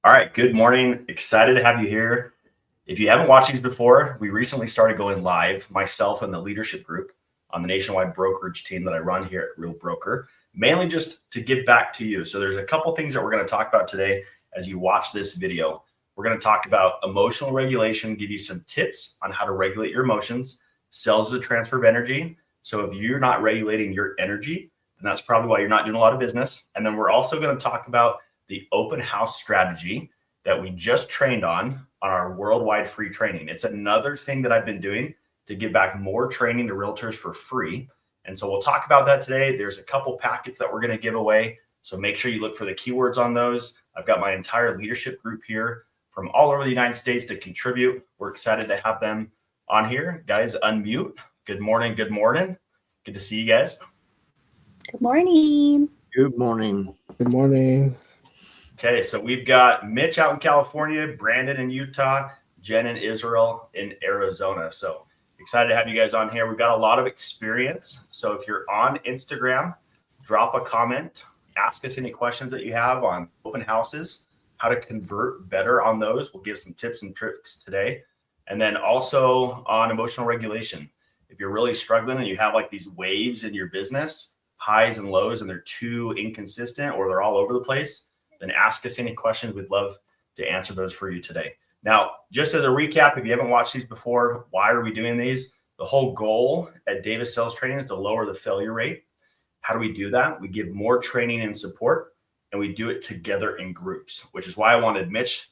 All right, good morning. Excited to have you here. If you haven't watched these before, we recently started going live, myself and the leadership group on the nationwide brokerage team that I run here at Real Broker, mainly just to give back to you. So there's a couple things that we're going to talk about today as you watch this video. We're going to talk about emotional regulation, give you some tips on how to regulate your emotions. Sales is a transfer of energy. So if you're not regulating your energy, then that's probably why you're not doing a lot of business. And then we're also going to talk about the open house strategy that we just trained on our worldwide free training. It's another thing that I've been doing to give back more training to realtors for free. And so we'll talk about that today. There's a couple packets that we're going to give away. So make sure you look for the keywords on those. I've got my entire leadership group here from all over the United States to contribute. We're excited to have them on here. Guys, unmute. Good morning. Good morning. Good to see you guys. Good morning. Good morning. Good morning. Okay, so we've got Mitch out in California, Brandon in Utah, Jen in Israel in Arizona. So excited to have you guys on here. We've got a lot of experience. So if you're on Instagram, drop a comment, ask us any questions that you have on open houses, how to convert better on those. We'll give some tips and tricks today. And then also on emotional regulation. If you're really struggling and you have like these waves in your business, highs and lows, and they're too inconsistent or they're all over the place, then ask us any questions. We'd love to answer those for you today. Now, just as a recap, if you haven't watched these before, why are we doing these? The whole goal at Davis Sales Training is to lower the failure rate. How do we do that? We give more training and support, and we do it together in groups, which is why I wanted Mitch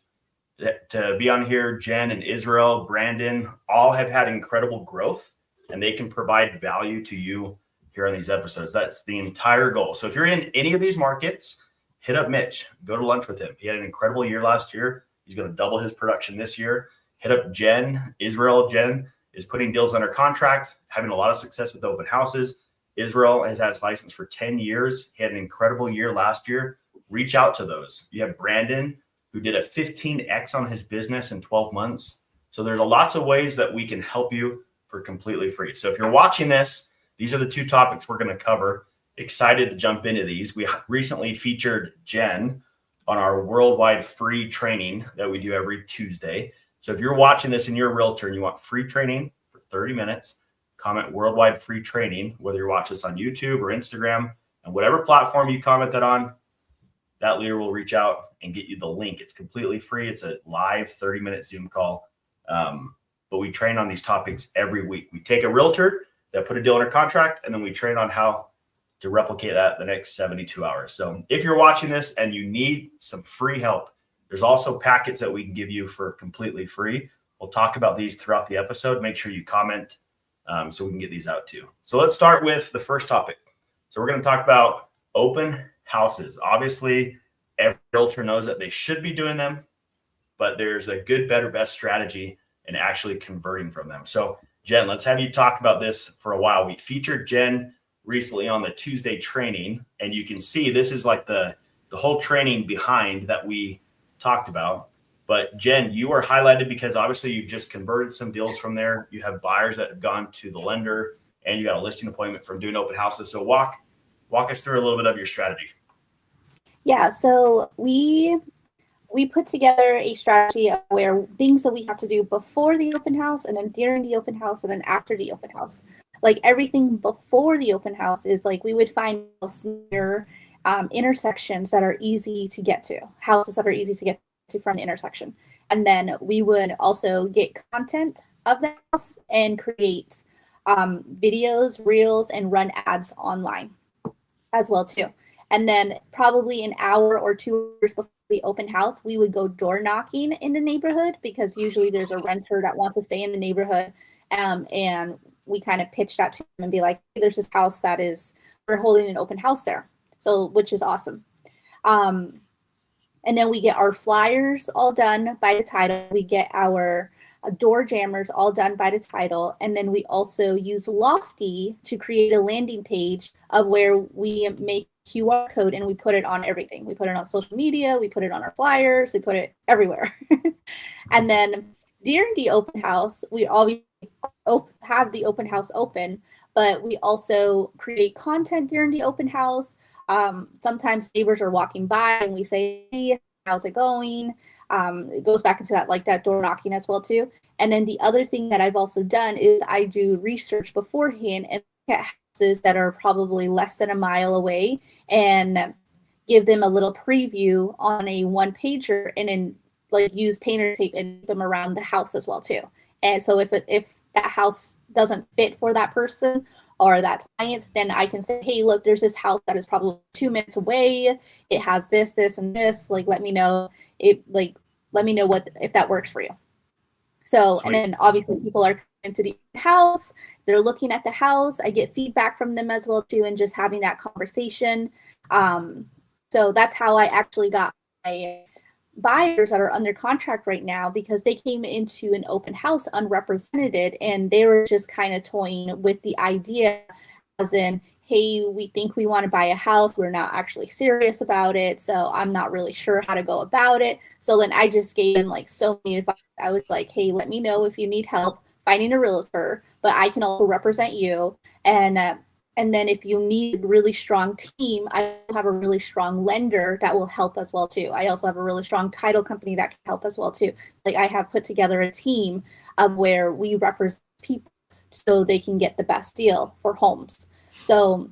to be on here. Jen and Israel, Brandon, all have had incredible growth, and they can provide value to you here on these episodes. That's the entire goal. So if you're in any of these markets, hit up Mitch, go to lunch with him. He had an incredible year last year. He's going to double his production this year. Hit up Jen, Israel. Jen is putting deals under contract, having a lot of success with open houses. Israel has had his license for 10 years. He had an incredible year last year. Reach out to those. You have Brandon, who did a 15X on his business in 12 months. So there's lots of ways that we can help you for completely free. So if you're watching this, these are the two topics we're going to cover. Excited to jump into these. We recently featured Jen on our worldwide free training that we do every Tuesday. So if you're watching this and you're a realtor and you want free training for 30 minutes, comment worldwide free training, whether you're watching this on YouTube or Instagram, and whatever platform you comment that on, that leader will reach out and get you the link. It's completely free. It's a live 30-minute Zoom call. But we train on these topics every week. We take a realtor that put a deal under contract, and then we train on how to replicate that the next 72 hours. So if you're watching this and you need some free help, there's also packets that we can give you for completely free. We'll talk about these throughout the episode. Make sure you comment so we can get these out too. So let's start with the first topic. So we're going to talk about open houses. Obviously, every realtor knows that they should be doing them, but there's a good, better, best strategy in actually converting from them. So Jen, let's have you talk about this for a while. We featured Jen recently on the Tuesday training, and you can see this is like the whole training behind that we talked about. But Jen, you are highlighted because obviously you've just converted some deals from there. You have buyers that have gone to the lender, and you got a listing appointment from doing open houses. So walk us through a little bit of your strategy. Yeah, so we put together a strategy of where things that we have to do before the open house, and then during the open house, and then after the open house. Like everything before the open house is like we would find near intersections that are easy to get to, houses that are easy to get to from the intersection. And then we would also get content of the house and create videos, reels, and run ads online as well too. And then probably an hour or 2 hours before the open house, we would go door knocking in the neighborhood because usually there's a renter that wants to stay in the neighborhood, and we kind of pitch that to them and be like, hey, there's this house that we're holding an open house there. So, which is awesome. And then we get our flyers all done by the title. We get our door jammers all done by the title. And then we also use Lofty to create a landing page of where we make QR code and we put it on everything. We put it on social media. We put it on our flyers. We put it everywhere. And then during the open house, we obviously have the open house open, but we also create content during the open house. Sometimes neighbors are walking by and we say, hey, how's it going? It goes back into that, like that door knocking as well too. And then the other thing that I've also done is I do research beforehand and look at houses that are probably less than a mile away and give them a little preview on a one pager, and then like use painter tape and put them around the house as well too. And so if that house doesn't fit for that person or that client, then I can say, hey, look, there's this house that is probably 2 minutes away. It has this, this, and this. Like, let me know what if that works for you. So, Sweet. and then obviously people are into the house, they're looking at the house. I get feedback from them as well too, and just having that conversation. So that's how I actually got my buyers that are under contract right now, because they came into an open house unrepresented and they were just kind of toying with the idea, as in, hey, we think we want to buy a house. We're not actually serious about it. So I'm not really sure how to go about it. So then I just gave them like so many advice. I was like, hey, let me know if you need help finding a realtor, but I can also represent you. And then if you need a really strong team, I have a really strong lender that will help as well too. I also have a really strong title company that can help as well too. Like I have put together a team of where we represent people so they can get the best deal for homes. So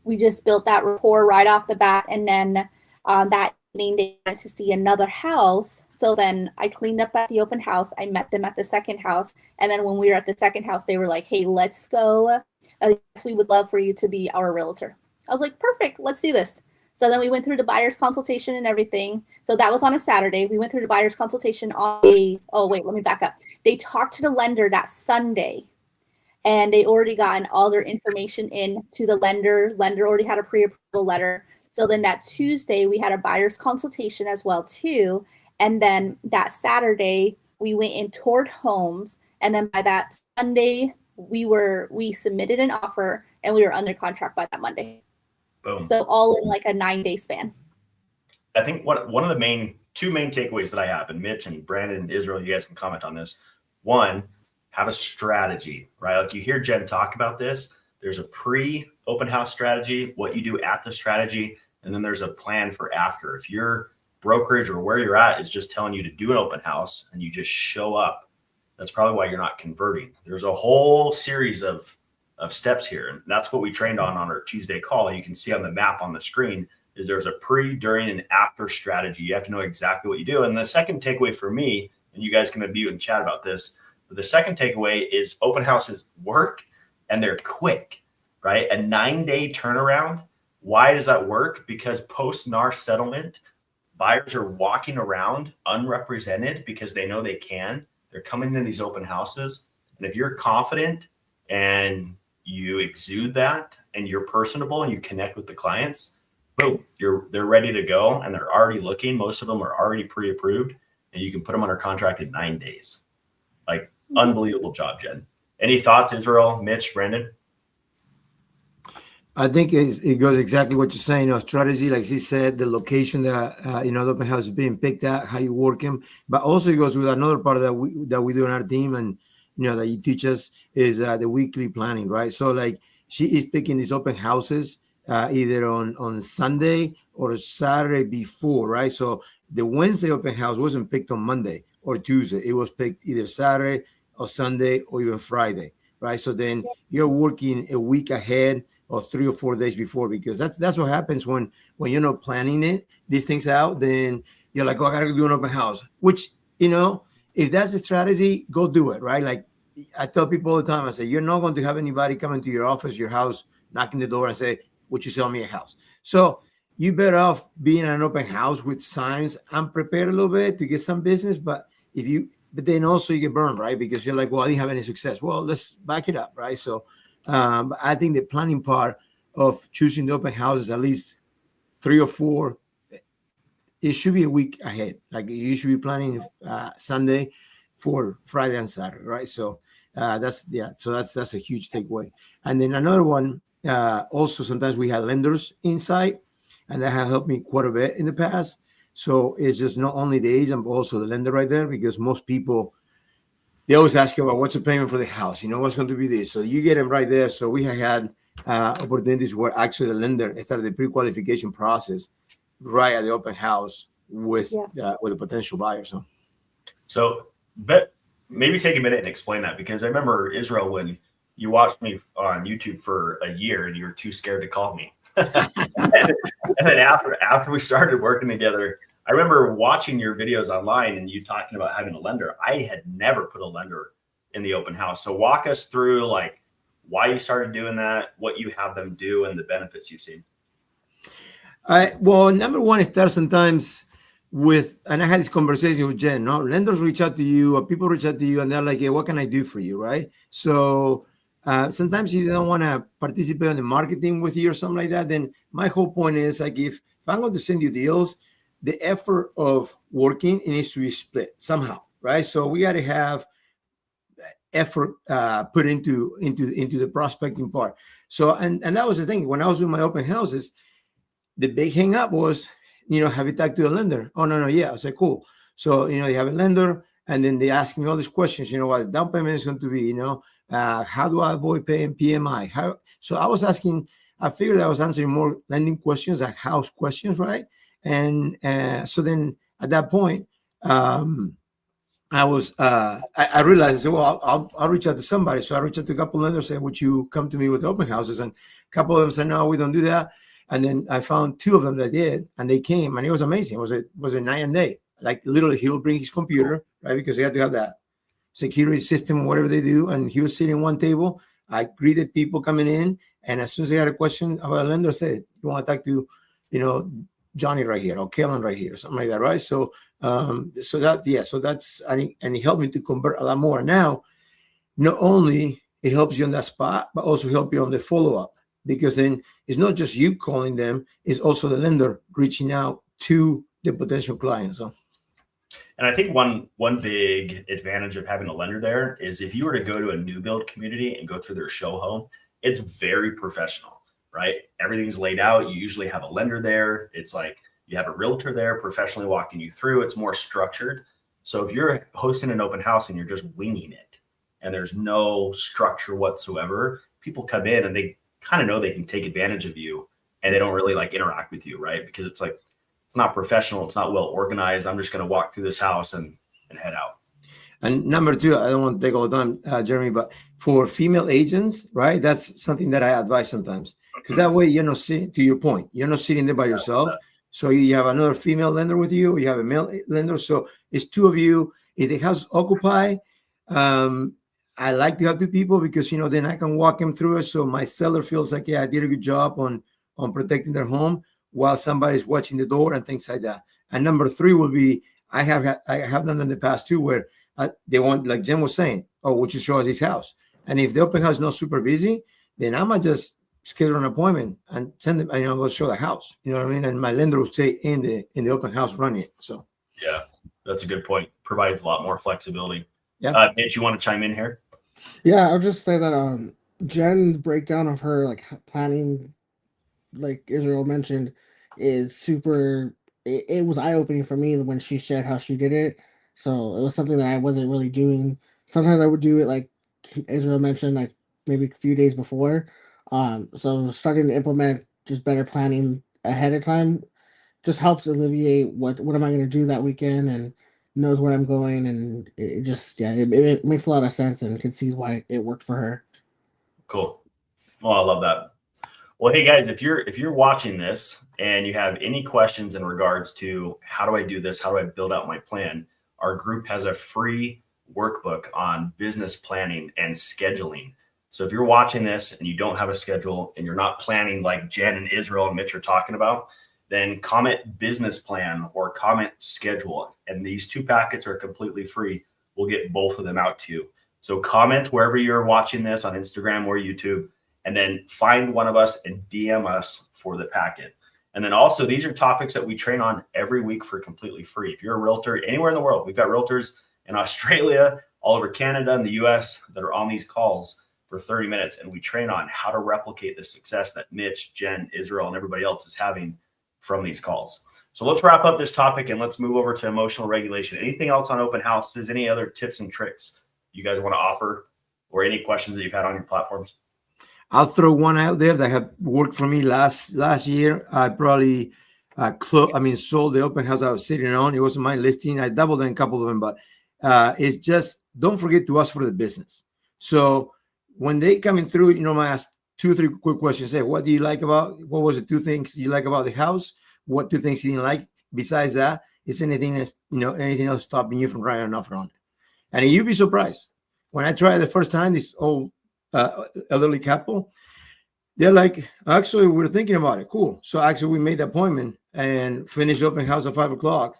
we just built that rapport right off the bat. And then that evening they went to see another house. So then I cleaned up at the open house. I met them at the second house. And then when we were at the second house, they were like, hey, let's go. Yes, we would love for you to be our realtor. I was like, perfect, let's do this. So then we went through the buyer's consultation and everything. So that was on a Saturday. We went through the buyer's consultation on let me back up. They talked to the lender that Sunday, and they already gotten all their information in to the lender. Lender already had a pre-approval letter. So then that Tuesday, we had a buyer's consultation as well too. And then that Saturday, we went and toured homes. And then by that Sunday, we submitted an offer and we were under contract by that Monday. Boom. So all in like a 9-day span. I think one of the two main takeaways that I have, and Mitch and Brandon and Israel, you guys can comment on this. One, have a strategy, right? Like you hear Jen talk about this. There's a pre-open house strategy, what you do at the strategy, and then there's a plan for after. If your brokerage or where you're at is just telling you to do an open house and you just show up, that's probably why you're not converting. There's a whole series of steps here. And that's what we trained on our Tuesday call. You can see on the map on the screen is there's a pre, during, and after strategy. You have to know exactly what you do. And the second takeaway for me, and you guys can unmute and chat about this, but the second takeaway is open houses work and they're quick, right? A 9-day turnaround. Why does that work? Because post-NAR settlement, buyers are walking around unrepresented because they know they can. They're coming into these open houses. And if you're confident and you exude that and you're personable and you connect with the clients, boom, they're ready to go and they're already looking. Most of them are already pre-approved and you can put them under contract in 9 days. Like unbelievable job, Jen. Any thoughts, Israel, Mitch, Brandon? I think it goes exactly what you're saying. Strategy, like he said, the location that the open house is being picked at, how you work them, but also it goes with another part that we do on our team, and that you teach us is the weekly planning, right? So like she is picking these open houses either on Sunday or Saturday before, right? So the Wednesday open house wasn't picked on Monday or Tuesday; it was picked either Saturday or Sunday or even Friday, right? So then you're working a week ahead or 3 or 4 days before, because that's what happens when you're not planning these things out. Then you're like, oh, I gotta do an open house, which if that's a strategy, go do it, right? Like I tell people all the time, I say, you're not going to have anybody come into your office, your house, knocking the door and say, would you sell me a house? So you better off being an open house with signs. I'm prepared a little bit to get some business, but then also you get burned, right? Because you're like, well, I didn't have any success. Well, let's back it up, right? So I think the planning part of choosing the open houses, at least 3 or 4, it should be a week ahead. Like you should be planning Sunday for Friday and Saturday, right? So that's a huge takeaway. And then another one, also sometimes we have lenders inside, and that have helped me quite a bit in the past. So it's just not only the agent, but also the lender right there, because most people, they always ask you about what's the payment for the house, what's going to be this. So you get them right there. So we have had opportunities where actually the lender started the pre-qualification process right at the open house with a potential buyer. So, but maybe take a minute and explain that, because I remember, Israel, when you watched me on YouTube for a year and you were too scared to call me. and then after we started working together, I remember watching your videos online and you talking about having a lender. I had never put a lender in the open house. So walk us through like why you started doing that, what you have them do, and the benefits you've seen. Well, number one, it starts sometimes with, and I had this conversation with Jen, no? Lenders reach out to you, or people reach out to you, and they're like, hey, what can I do for you, right? So sometimes you don't want to participate in the marketing with you or something like that. Then my whole point is, like, if I'm going to send you deals, the effort of working needs to be split somehow, right? So we got to have effort put into the prospecting part. So, and that was the thing. When I was doing my open houses, the big hang up was, have you talked to a lender? Oh, no, yeah. I said, cool. So, you have a lender, and then they ask me all these questions, what the down payment is going to be, how do I avoid paying PMI? So I figured I was answering more lending questions, like house questions, right? And so then at that point, I realized, I said, well, I'll reach out to somebody. So I reached out to a couple of lenders, said, would you come to me with open houses? And a couple of them said, no, we don't do that. And then I found two of them that did, and they came, and it was amazing. It was a night and day. Like literally, he would bring his computer, right? Because they had to have that security system, whatever they do. And he was sitting at one table. I greeted people coming in, and as soon as they had a question about a lender, I said, you want to talk to, Johnny right here, or Kellen right here, or something like that, right? So, so that's, and he helped me to convert a lot more. Now, not only it helps you on that spot, but also help you on the follow-up, because then it's not just you calling them, it's also the lender reaching out to the potential client. So, and I think one big advantage of having a lender there is if you were to go to a new build community and go through their show home, it's very professional, right? Everything's laid out. You usually have a lender there. It's like you have a realtor there professionally walking you through. It's more structured. So if you're hosting an open house and you're just winging it and there's no structure whatsoever, people come in and they kind of know they can take advantage of you and they don't really like interact with you, right? Because it's like, it's not professional. It's not well organized. I'm just going to walk through this house and head out. And number two, I don't want to take all the time, Jeremy, but for female agents, right? That's something that I advise sometimes, because that way, to your point, you're not sitting there by yourself. So you have another female lender with you, or you have a male lender. So it's two of you. If the house occupied, I like to have two people, because, then I can walk them through it. So my seller feels like, yeah, I did a good job on protecting their home while somebody's watching the door and things like that. And number three will be, I have done in the past too, where they want, like Jen was saying, oh, would you show us this house? And if the open house is not super busy, then I might just schedule an appointment and send them, and go show the house. You know what I mean? And my lender will stay in the open house running it. So yeah, that's a good point. Provides a lot more flexibility. Yeah. Mitch, you want to chime in here? Yeah, I'll just say that Jen's breakdown of her like planning, like Israel mentioned, is super. It was eye-opening for me when she shared how she did it. So it was something that I wasn't really doing. Sometimes I would do it, like Israel mentioned, like maybe a few days before. So starting to implement just better planning ahead of time just helps alleviate what am I going to do that weekend, and knows where I'm going, and it just it makes a lot of sense, and can see why it worked for her. Cool. Well, I love that. Well, hey guys, if you're watching this and you have any questions in regards to how do I do this, how do I build out my plan, our group has a free workbook on business planning and scheduling. So if you're watching this and you don't have a schedule and you're not planning like Jen and Israel and Mitch are talking about, then comment business plan or comment schedule. And these two packets are completely free. We'll get both of them out to you. So comment wherever you're watching this, on Instagram or YouTube, and then find one of us and DM us for the packet. And then also, these are topics that we train on every week for completely free. If you're a realtor anywhere in the world, we've got realtors in Australia, all over Canada and the US that are on these calls for 30 minutes. And we train on how to replicate the success that Mitch, Jen, Israel, and everybody else is having from these calls. So let's wrap up this topic and let's move over to emotional regulation. Anything else on open houses? Any other tips and tricks you guys want to offer, or any questions that you've had on your platforms? I'll throw one out there that have worked for me last year. I probably sold the open house I was sitting on. It wasn't my listing. I doubled in a couple of them, but it's just, don't forget to ask for the business. So when they coming through, I ask 2 or 3 quick questions. Say, what was the 2 things you like about the house? What 2 things you didn't like? Besides that, is anything else stopping you from writing an offer on it? And you'd be surprised. When I tried the first time, this old elderly couple, they're like, actually, we're thinking about it. Cool. So actually, we made the appointment and finished open house at 5:00.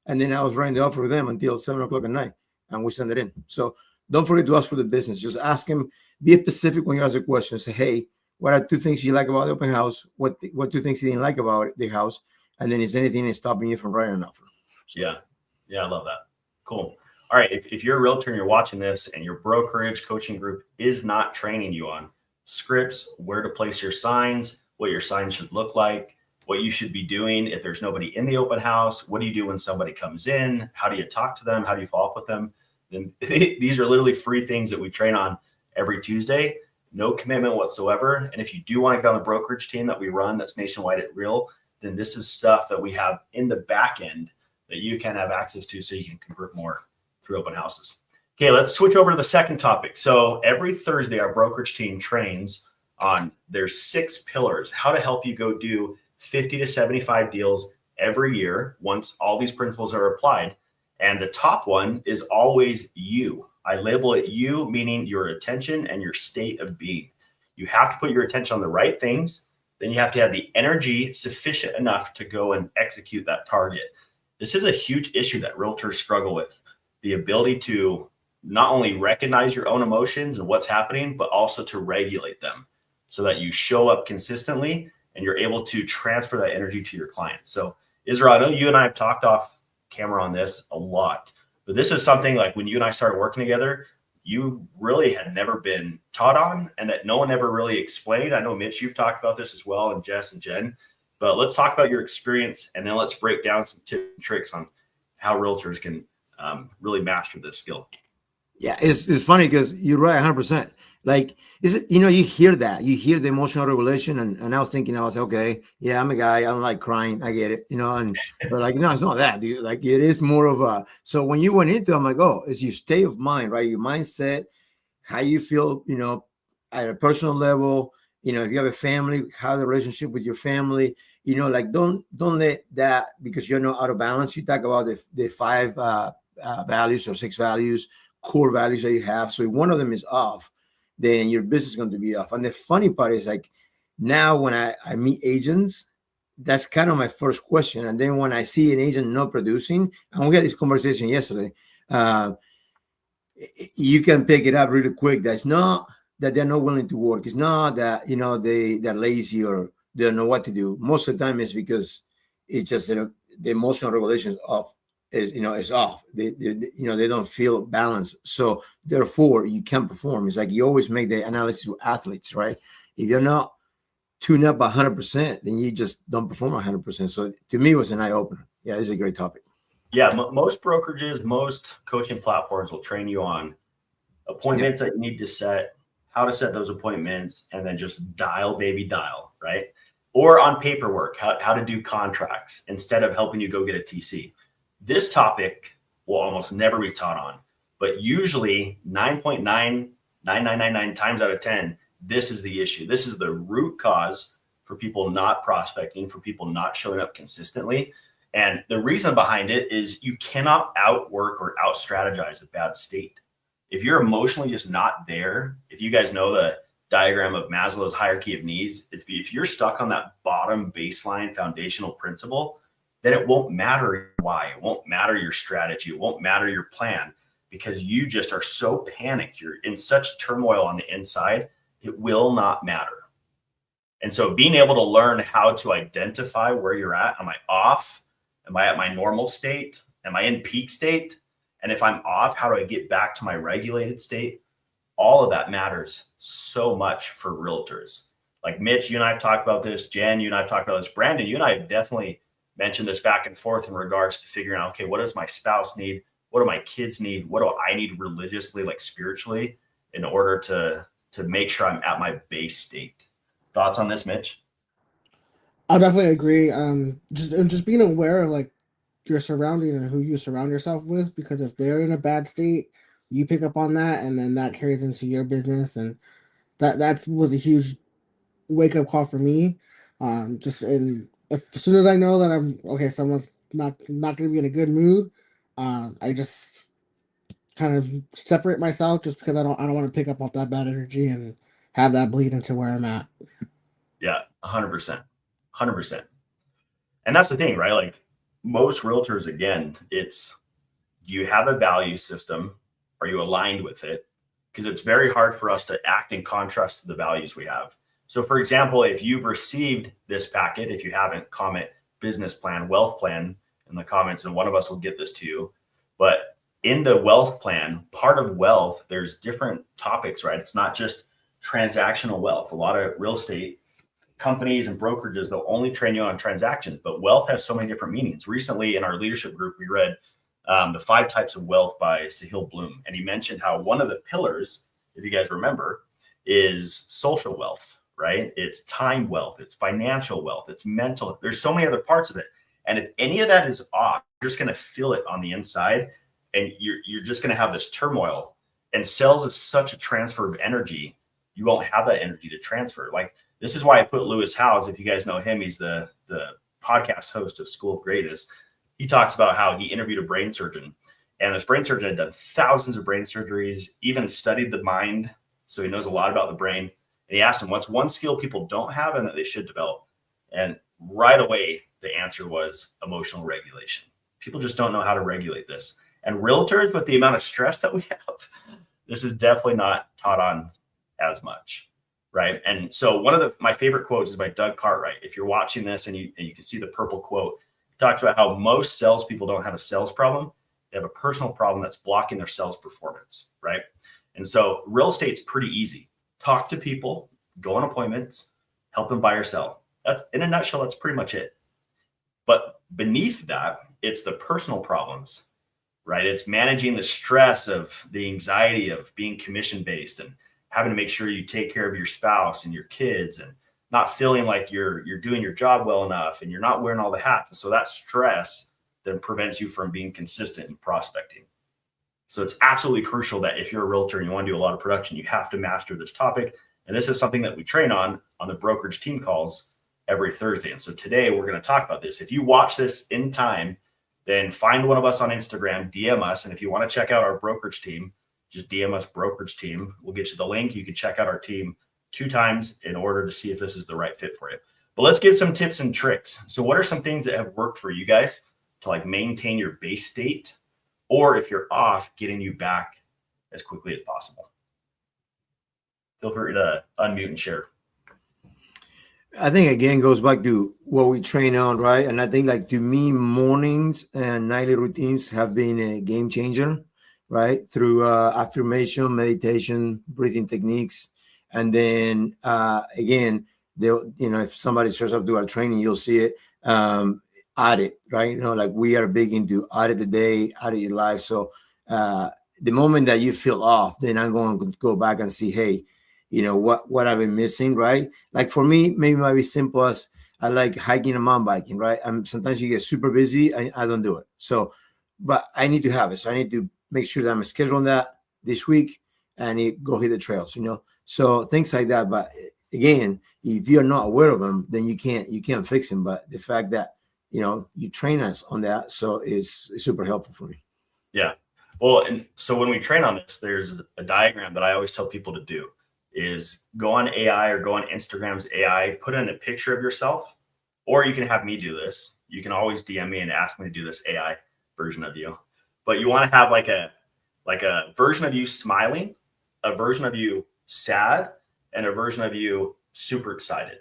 And then I was writing the offer with them until 7:00 at night, and we send it in. So don't forget to ask for the business. Just ask them, be specific when you ask a question. Say, hey, what are 2 things you like about the open house? What 2 things you didn't like about the house? And then is anything that's stopping you from writing an offer? So, Yeah, I love that. Cool. All right. If you're a realtor and you're watching this and your brokerage coaching group is not training you on scripts, where to place your signs, what your signs should look like, what you should be doing if there's nobody in the open house, what do you do when somebody comes in, how do you talk to them, how do you follow up with them, then these are literally free things that we train on every Tuesday. No commitment whatsoever. And if you do want to get on the brokerage team that we run that's nationwide at Real, then this is stuff that we have in the back end that you can have access to so you can convert more through open houses. Okay, let's switch over to the second topic. So every Thursday, our brokerage team trains on there's 6 pillars, how to help you go do 50 to 75 deals every year once all these principles are applied. And the top one is always you. I label it you, meaning your attention and your state of being. You have to put your attention on the right things. Then you have to have the energy sufficient enough to go and execute that target. This is a huge issue that realtors struggle with. The ability to not only recognize your own emotions and what's happening, but also to regulate them so that you show up consistently and you're able to transfer that energy to your clients. So Israel, I know you and I have talked off camera on this a lot, but this is something like when you and I started working together, you really had never been taught on and that no one ever really explained. I know, Mitch, you've talked about this as well, and Jess and Jen, but let's talk about your experience and then let's break down some tips and tricks on how realtors can really master this skill. Yeah, it's funny because you're right 100%. Like, is it, you hear the emotional regulation, and I was thinking, I was okay, yeah, I'm a guy, I don't like crying, I get it, and but like, no, it's not that, dude. Like, it is more of a, so when you went into it, I'm like, oh, it's your state of mind, right? Your mindset, how you feel, at a personal level, if you have a family, how the relationship with your family, like, don't let that, because you're not out of balance. You talk about the 5 values or 6 values, core values that you have. So if one of them is off, then your business is going to be off. And the funny part is, like, now when I meet agents, that's kind of my first question. And then when I see an agent not producing, and we had this conversation yesterday, you can pick it up really quick. That's not that they're not willing to work. It's not that, they're lazy or they don't know what to do. Most of the time it's because it's just the emotional regulation is off. Is off. They don't feel balanced. So therefore you can't perform. It's like you always make the analysis with athletes, right? If you're not tuned up 100%, then you just don't perform 100%. So to me, it was an eye opener. Yeah, it's a great topic. Yeah, most brokerages, most coaching platforms will train you on appointments that you need to set, how to set those appointments, and then just dial, baby, dial, right? Or on paperwork, how to do contracts instead of helping you go get a TC. This topic will almost never be taught on, but usually 9.99999 times out of 10, this is the issue. This is the root cause for people not prospecting, for people not showing up consistently. And the reason behind it is you cannot outwork or out strategize a bad state. If you're emotionally just not there, if you guys know the diagram of Maslow's hierarchy of needs, if you're stuck on that bottom baseline foundational principle, then it won't matter why, it won't matter your strategy, it won't matter your plan, because you just are so panicked. You're in such turmoil on the inside, it will not matter. And so being able to learn how to identify where you're at, am I off? Am I at my normal state? Am I in peak state? And if I'm off, how do I get back to my regulated state? All of that matters so much for realtors. Like Mitch, you and I have talked about this. Jen, you and I have talked about this. Brandon, you and I have definitely mentioned this back and forth in regards to figuring out, okay, what does my spouse need? What do my kids need? What do I need religiously, like spiritually, in order to make sure I'm at my base state? Thoughts on this, Mitch? I'll definitely agree. Just being aware of like your surrounding and who you surround yourself with, because if they're in a bad state, you pick up on that, and then that carries into your business, and that was a huge wake up call for me. Just and if as soon as I know that I'm okay, someone's not going to be in a good mood, I just kind of separate myself just because I don't want to pick up off that bad energy and have that bleed into where I'm at. Yeah, 100%. 100%. And that's the thing, right? Like most realtors, again, it's, do you have a value system? Are you aligned with it? Because it's very hard for us to act in contrast to the values we have. So, for example, if you've received this packet, if you haven't, comment business plan, wealth plan in the comments, and one of us will get this to you. But in the wealth plan, part of wealth, there's different topics, right? It's not just transactional wealth. A lot of real estate companies and brokerages, they'll only train you on transactions, but wealth has so many different meanings. Recently in our leadership group, we read the 5 Types of Wealth by Sahil Bloom. And he mentioned how one of the pillars, if you guys remember, is social wealth, right? It's time wealth, it's financial wealth, it's mental. There's so many other parts of it. And if any of that is off, you're just going to feel it on the inside, and you're just going to have this turmoil. And sales is such a transfer of energy. You won't have that energy to transfer. Like, this is why I put Lewis Howes. If you guys know him, he's the podcast host of School of Greatness. He talks about how he interviewed a brain surgeon, and this brain surgeon had done thousands of brain surgeries, even studied the mind. So he knows a lot about the brain. And he asked him, what's one skill people don't have and that they should develop? And right away, the answer was emotional regulation. People just don't know how to regulate this. And realtors, with the amount of stress that we have, this is definitely not taught on as much. Right. And so one of my favorite quotes is by Doug Cartwright. If you're watching this and you can see the purple quote, he talks about how most salespeople don't have a sales problem. They have a personal problem that's blocking their sales performance. Right. And so real estate's pretty easy. Talk to people, go on appointments, help them buy or sell. That's, in a nutshell, that's pretty much it. But beneath that, it's the personal problems, right? It's managing the stress of the anxiety of being commission based and having to make sure you take care of your spouse and your kids and not feeling like you're doing your job well enough and you're not wearing all the hats. And so that stress then prevents you from being consistent in prospecting. So it's absolutely crucial that if you're a realtor and you want to do a lot of production, you have to master this topic. And this is something that we train on the brokerage team calls every Thursday. And so today we're going to talk about this. If you watch this in time, then find one of us on Instagram, DM us. And if you want to check out our brokerage team, just DM us brokerage team. We'll get you the link. You can check out our team 2 times in order to see if this is the right fit for you. But let's give some tips and tricks. So what are some things that have worked for you guys to like maintain your base state, or if you're off, getting you back as quickly as possible? Feel free to unmute and share. I think again goes back to what we train on, right? And I think like to me, mornings and nightly routines have been a game changer, right? Through affirmation, meditation, breathing techniques, and then again, if somebody shows up to our training, you'll see it. Audit, right? Like we are big into audit the day, audit your life. So the moment that you feel off, then I'm going to go back and see, hey, what I've been missing, right? Like for me, maybe it might be simple as I like hiking and mountain biking, right? Sometimes you get super busy, I don't do it. So, but I need to have it. So I need to make sure that I'm scheduling that this week and go hit the trails, So things like that. But again, if you're not aware of them, then you can't fix them. But the fact that you train us on that, so it's super helpful for me. Yeah. Well, and so when we train on this, there's a diagram that I always tell people to do is go on AI or go on Instagram's AI, put in a picture of yourself, or you can have me do this. You can always DM me and ask me to do this AI version of you. But you want to have like a version of you smiling, a version of you sad, and a version of you super excited.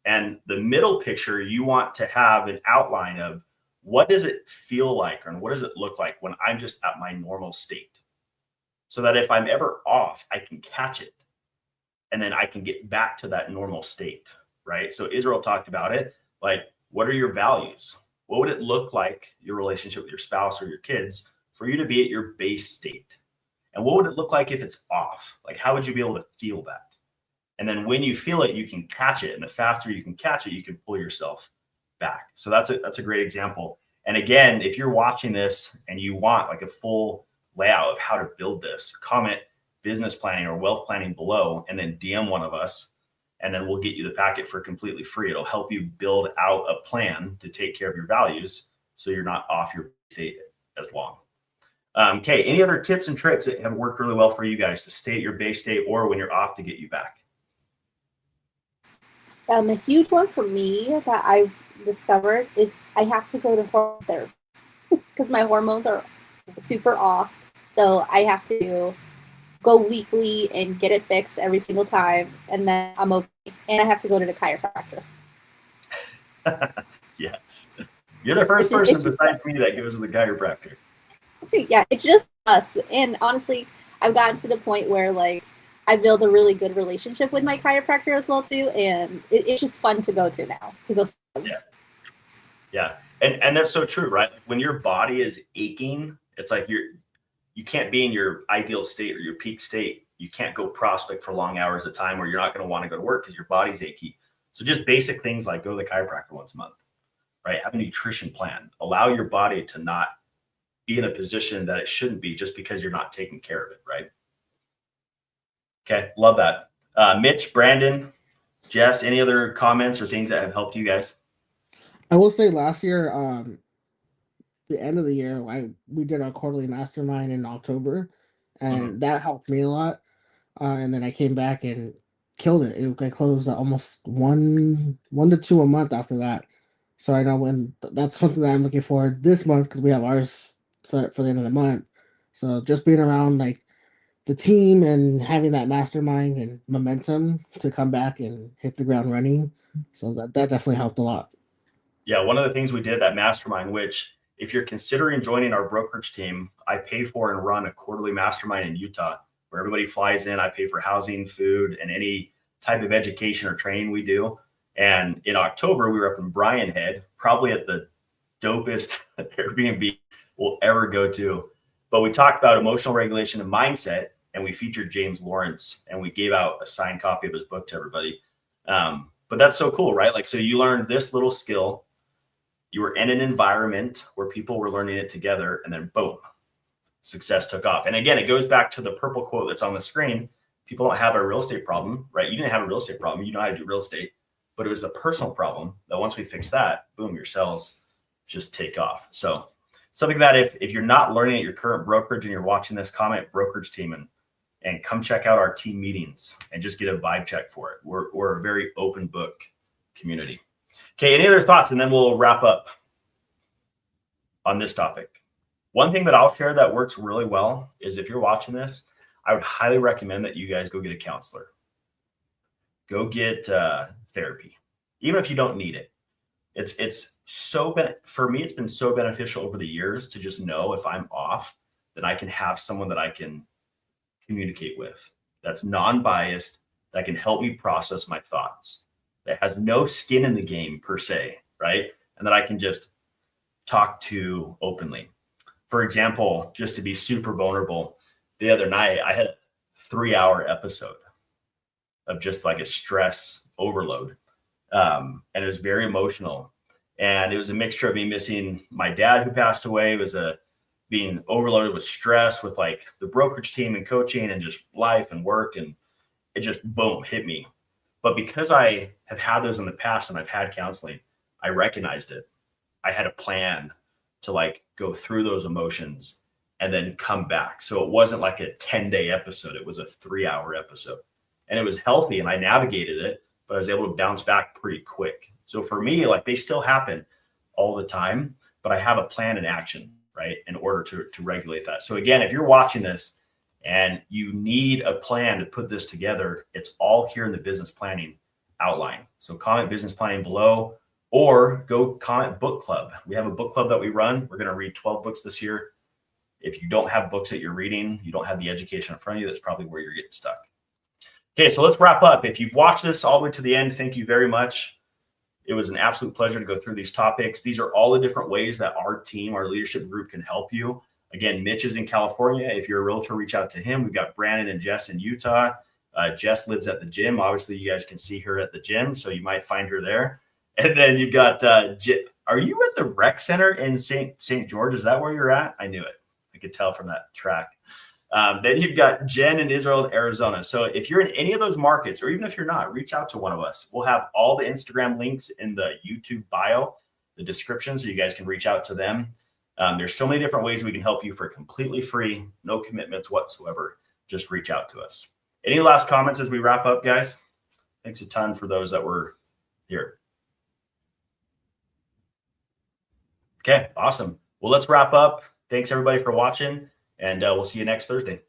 And the middle picture, you want to have an outline of what does it feel like and what does it look like when I'm just at my normal state, so that if I'm ever off, I can catch it. And then I can get back to that normal state, right? So Israel talked about it. Like, what are your values? What would it look like, your relationship with your spouse or your kids, for you to be at your base state? And what would it look like if it's off? Like, how would you be able to feel that? And then when you feel it, you can catch it. And the faster you can catch it, you can pull yourself back. So that's a great example. And again, if you're watching this and you want like a full layout of how to build this, comment business planning or wealth planning below, and then DM one of us, and then we'll get you the packet for completely free. It'll help you build out a plan to take care of your values so you're not off your state as long. Okay, any other tips and tricks that have worked really well for you guys to stay at your base state or when you're off to get you back? A huge one for me that I've discovered is I have to go to hormone therapy because my hormones are super off. So I have to go weekly and get it fixed every single time, and then I'm okay. And I have to go to the chiropractor. Yes. You're the first person besides me that goes to the chiropractor. Yeah, it's just us. And honestly, I've gotten to the point where like I build a really good relationship with my chiropractor as well too, and it's just fun to go to now. To go. Yeah. And that's so true, right? When your body is aching, it's like you can't be in your ideal state or your peak state. You can't go prospect for long hours at a time, or you're not going to want to go to work because your body's achy. So just basic things like go to the chiropractor once a month, right? Have a nutrition plan. Allow your body to not be in a position that it shouldn't be just because you're not taking care of it, right? Okay, love that. Mitch, Brandon, Jess, any other comments or things that have helped you guys? I will say last year, the end of the year, we did our quarterly mastermind in October, and that helped me a lot. And then I came back and killed it. I closed almost one to two a month after that. So I know that's something that I'm looking for this month because we have ours set for the end of the month. So just being around like the team and having that mastermind and momentum to come back and hit the ground running. So that definitely helped a lot. Yeah, one of the things we did, that mastermind, which if you're considering joining our brokerage team, I pay for and run a quarterly mastermind in Utah where everybody flies in. I pay for housing, food, and any type of education or training we do. And in October, we were up in Bryan Head, probably at the dopest Airbnb we'll ever go to. But we talked about emotional regulation and mindset, and we featured James Lawrence, and we gave out a signed copy of his book to everybody. But that's so cool, right? Like, so you learned this little skill. You were in an environment where people were learning it together, and then boom, success took off. And again, it goes back to the purple quote that's on the screen. People don't have a real estate problem, right? You didn't have a real estate problem. You know how to do real estate, but it was the personal problem that once we fix that, boom, your sales just take off. So something that if you're not learning at your current brokerage and you're watching this, comment brokerage team and come check out our team meetings and just get a vibe check for it. We're a very open book community. Okay, any other thoughts? And then we'll wrap up on this topic. One thing that I'll share that works really well is if you're watching this, I would highly recommend that you guys go get a counselor. Go get therapy, even if you don't need it. It's so for me, it's been so beneficial over the years to just know if I'm off, that I can have someone that I can communicate with that's non-biased, that can help me process my thoughts, that has no skin in the game per se, right? And that I can just talk to openly. For example, just to be super vulnerable, the other night I had a 3-hour episode of just like a stress overload. And it was very emotional. And it was a mixture of me missing my dad who passed away. It was being overloaded with stress with like the brokerage team and coaching and just life and work. And it just, boom, hit me. But because I have had those in the past and I've had counseling, I recognized it. I had a plan to like go through those emotions and then come back. So it wasn't like a 10-day episode. It was a 3-hour episode. And it was healthy and I navigated it, but I was able to bounce back pretty quick. So for me, like they still happen all the time, but I have a plan and action, right, in order to regulate that. So again, if you're watching this and you need a plan to put this together, it's all here in the business planning outline. So comment business planning below or go comment book club. We have a book club that we run. We're going to read 12 books this year. If you don't have books that you're reading, you don't have the education in front of you, that's probably where you're getting stuck. Okay, so let's wrap up. If you've watched this all the way to the end, thank you very much. It was an absolute pleasure to go through these topics. These are all the different ways that our team, our leadership group can help you. Again, Mitch is in California. If you're a realtor, reach out to him. We've got Brandon and Jess in Utah. Jess lives at the gym. Obviously, you guys can see her at the gym, so you might find her there. And then you've got, are you at the rec center in St. George? Is that where you're at? I knew it. I could tell from that track. Then you've got Jen in Israel and Arizona. So if you're in any of those markets, or even if you're not, reach out to one of us. We'll have all the Instagram links in the YouTube bio, the description, so you guys can reach out to them. There's so many different ways we can help you for completely free, no commitments whatsoever. Just reach out to us. Any last comments as we wrap up, guys? Thanks a ton for those that were here. Okay, awesome. Well, let's wrap up. Thanks everybody for watching, and we'll see you next Thursday.